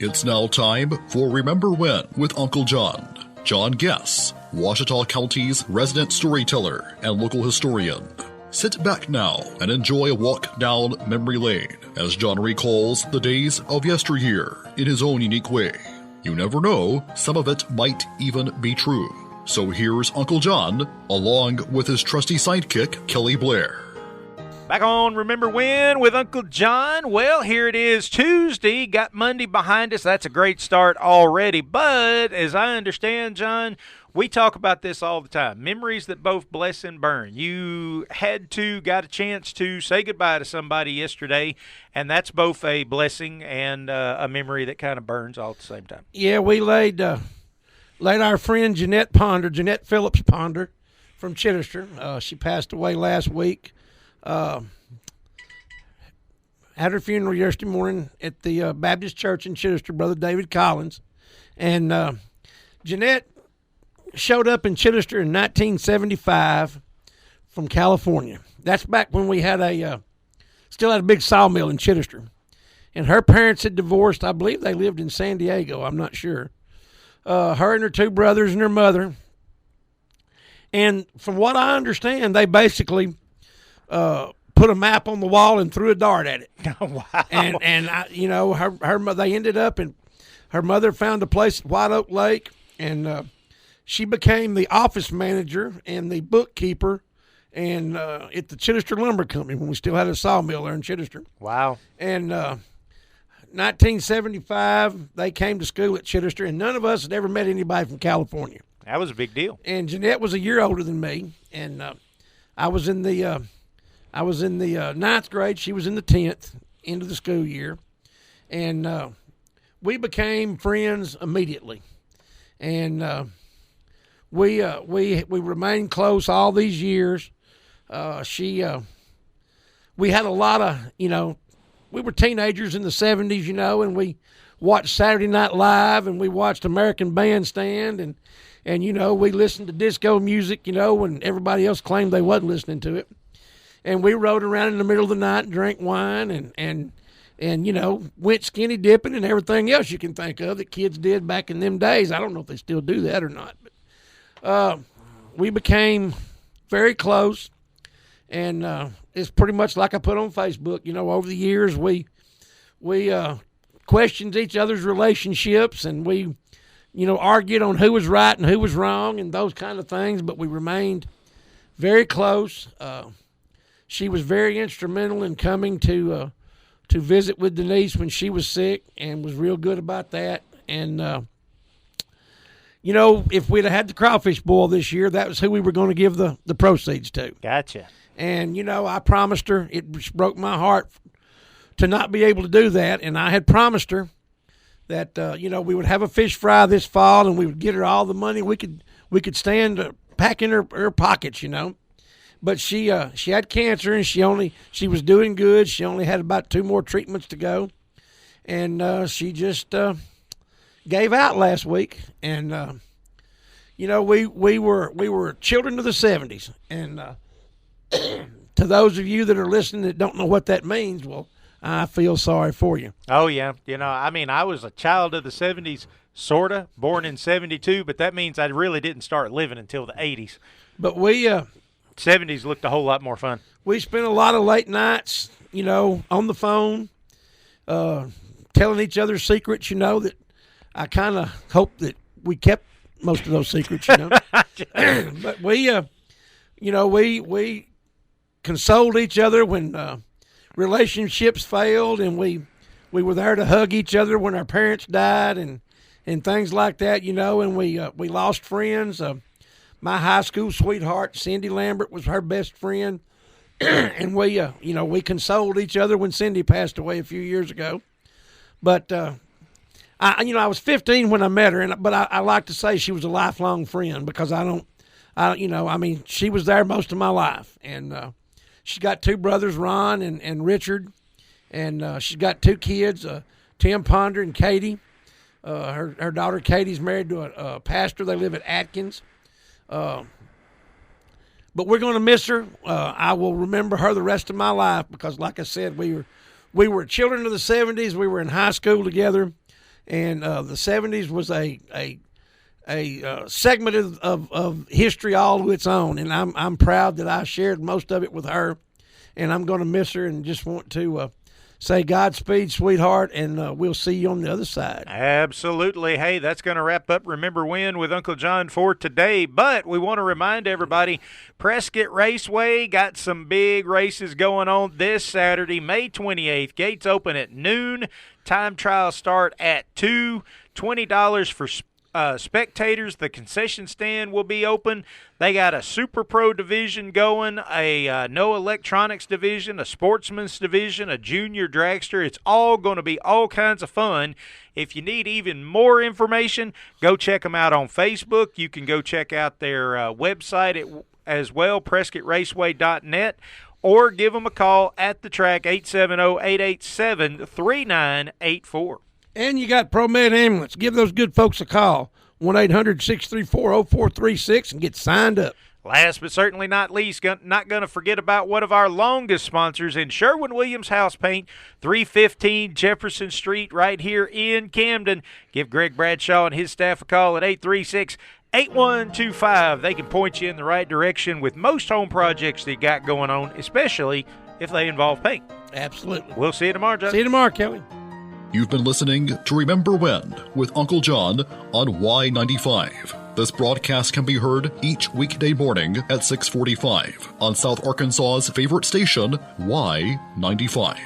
It's now time for Remember When with Uncle John. John Guess, Ouachita County's resident storyteller and local historian. Sit back now and enjoy a walk down memory lane as John recalls the days of yesteryear in his own unique way. You never know, some of it might even be true. So here's Uncle John, along with his trusty sidekick, Kelly Blair. Back on Remember When with Uncle John. Well, here it is, Tuesday. Got Monday behind us. That's a great start already. But as I understand, John, we talk about this all the time. Memories that both bless and burn. You got a chance to say goodbye to somebody yesterday, and that's both a blessing and a memory that kind of burns all at the same time. Yeah, we laid our friend Jeanette Phillips Ponder from Chidester. She passed away last week. Had her funeral yesterday morning at the Baptist Church in Chidester, Brother David Collins. And Jeanette showed up in Chidester in 1975 from California. That's back when we had still had a big sawmill in Chidester. And her parents had divorced. I believe they lived in San Diego. I'm not sure. Her and her two brothers and her mother. And from what I understand, they basically put a map on the wall and threw a dart at it. Oh, wow. And they ended up, and her mother found a place at White Oak Lake, and she became the office manager and the bookkeeper and at the Chidester Lumber Company when we still had a sawmill there in Chidester. Wow. And 1975, they came to school at Chidester, and none of us had ever met anybody from California. That was a big deal. And Jeanette was a year older than me, and I was in the ninth grade. She was in the 10th, end of the school year, and we became friends immediately, and we remained close all these years. We had a lot of, we were teenagers in the 70s, and we watched Saturday Night Live, and we watched American Bandstand, and we listened to disco music, when everybody else claimed they wasn't listening to it. And we rode around in the middle of the night and drank wine and went skinny dipping and everything else you can think of that kids did back in them days. I don't know if they still do that or not. But we became very close, and it's pretty much like I put on Facebook. Over the years, we questioned each other's relationships, and we argued on who was right and who was wrong and those kind of things, but we remained very close. She was very instrumental in coming to visit with Denise when she was sick, and was real good about that. And, if we'd have had the crawfish boil this year, that was who we were going to give the proceeds to. Gotcha. And, I promised her, it just broke my heart to not be able to do that. And I had promised her that, we would have a fish fry this fall, and we would get her all the money we could stand pack in her pockets, But she had cancer, and she was doing good. She only had about 2 more treatments to go, and she just gave out last week. And we were children of the 70s, and to those of you that are listening that don't know what that means, well, I feel sorry for you. Oh yeah, I was a child of the 70s, sorta, born in 72, but that means I really didn't start living until the 80s. But we 70s looked a whole lot more fun. We spent a lot of late nights, on the phone, telling each other secrets, that I kind of hope that we kept most of those secrets, But we consoled each other when relationships failed, and we were there to hug each other when our parents died and things like that, and we lost friends. My high school sweetheart, Cindy Lambert, was her best friend, and we consoled each other when Cindy passed away a few years ago. But I was 15 when I met her, but I like to say she was a lifelong friend, because she was there most of my life, and she's got 2 brothers, Ron and Richard, and she's got 2 kids, Tim Ponder and Katie. Her daughter Katie's married to a pastor. They live at Atkins. But we're going to miss her. I will remember her the rest of my life, because, like I said, we were children of the 70s. We were in high school together, And the 70s was a segment of history all to its own, and I'm proud that I shared most of it with her, and I'm going to miss her and just want to say Godspeed, sweetheart, and we'll see you on the other side. Absolutely. Hey, that's going to wrap up Remember When with Uncle John for today, but we want to remind everybody, Prescott Raceway got some big races going on this Saturday, May 28th. Gates open at noon. Time trials start at 2. $20 for spectators. The concession stand will be open. They got a Super Pro division going, a no electronics division, a sportsman's division, a junior dragster. It's all going to be all kinds of fun. If you need even more information, go check them out on Facebook. You can go check out their website as well, PrescottRaceway.net, or give them a call at the track, 870-887-3984. And you got ProMed Ambulance. Give those good folks a call, 1-800-634-0436, and get signed up. Last but certainly not least, not going to forget about one of our longest sponsors in Sherwin-Williams House Paint, 315 Jefferson Street right here in Camden. Give Greg Bradshaw and his staff a call at 836-8125. They can point you in the right direction with most home projects they got going on, especially if they involve paint. Absolutely. We'll see you tomorrow, John. See you tomorrow, Kelly. You've been listening to Remember When with Uncle John on Y95. This broadcast can be heard each weekday morning at 6:45 on South Arkansas's favorite station, Y95.